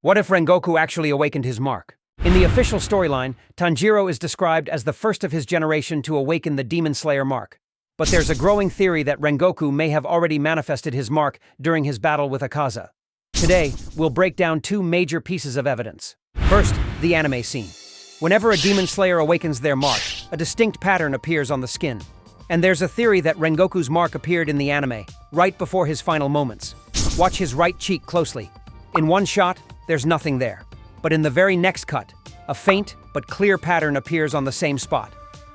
What if Rengoku actually awakened his mark? In the official storyline, Tanjiro is described as the first of his generation to awaken the Demon Slayer mark. But there's a growing theory that Rengoku may have already manifested his mark during his battle with Akaza. Today, we'll break down two major pieces of evidence. First, the anime scene. Whenever a Demon Slayer awakens their mark, a distinct pattern appears on the skin. And there's a theory that Rengoku's mark appeared in the anime, right before his final moments. Watch his right cheek closely. In one shot, there's nothing there. But in the very next cut, a faint but clear pattern appears on the same spot.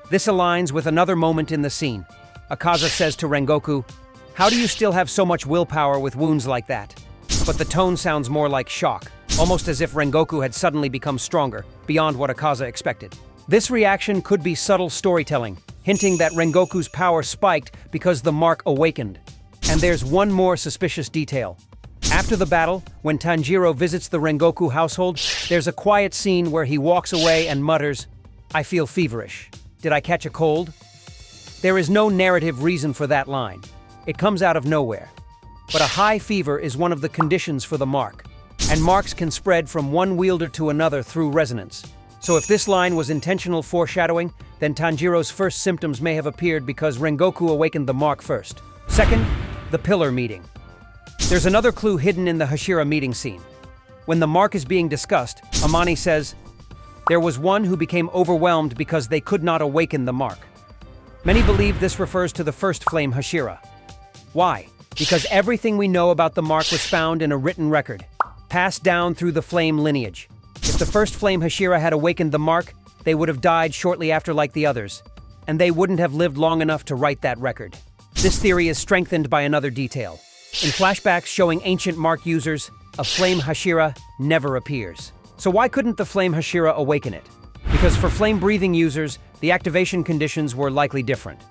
This aligns with another moment in the scene. Akaza says to Rengoku, "How do you still have so much willpower with wounds like that?" But the tone sounds more like shock, almost as if Rengoku had suddenly become stronger, beyond what Akaza expected. This reaction could be subtle storytelling, hinting that Rengoku's power spiked because the mark awakened. And there's one more suspicious detail. After the battle, when Tanjiro visits the Rengoku household, there's a quiet scene where he walks away and mutters, "I feel feverish. Did I catch a cold?" There is no narrative reason for that line. It comes out of nowhere. But a high fever is one of the conditions for the mark, and marks can spread from one wielder to another through resonance. So if this line was intentional foreshadowing, then Tanjiro's first symptoms may have appeared because Rengoku awakened the mark first. Second, the pillar meeting. There's another clue hidden in the Hashira meeting scene. When the mark is being discussed, Amani says, "There was one who became overwhelmed because they could not awaken the mark." Many believe this refers to the first flame Hashira. Why? Because everything we know about the mark was found in a written record, passed down through the flame lineage. If the first flame Hashira had awakened the mark, they would have died shortly after like the others, and they wouldn't have lived long enough to write that record. This theory is strengthened by another detail. In flashbacks showing ancient mark users, a flame Hashira never appears. So why couldn't the flame Hashira awaken it? Because for flame-breathing users, the activation conditions were likely different.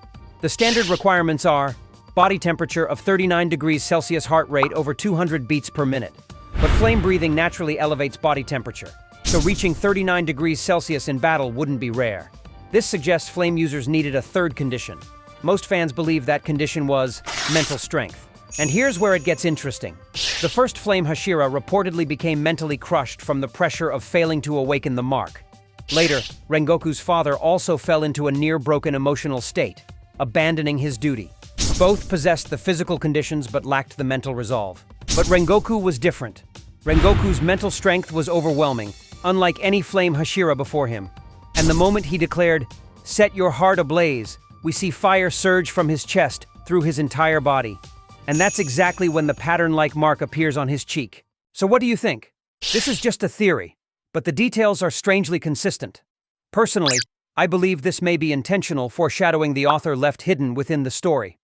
The standard requirements are body temperature of 39 degrees Celsius, heart rate over 200 beats per minute. But flame breathing naturally elevates body temperature, so reaching 39 degrees Celsius in battle wouldn't be rare. This suggests flame users needed a third condition. Most fans believe that condition was mental strength. And here's where it gets interesting. The first flame Hashira reportedly became mentally crushed from the pressure of failing to awaken the mark. Later, Rengoku's father also fell into a near-broken emotional state, abandoning his duty. Both possessed the physical conditions but lacked the mental resolve. But Rengoku was different. Rengoku's mental strength was overwhelming, unlike any flame Hashira before him. And the moment he declared, "Set your heart ablaze," we see fire surge from his chest through his entire body. And that's exactly when the pattern-like mark appears on his cheek. So what do you think? This is just a theory, but the details are strangely consistent. Personally, I believe this may be intentional foreshadowing the author left hidden within the story.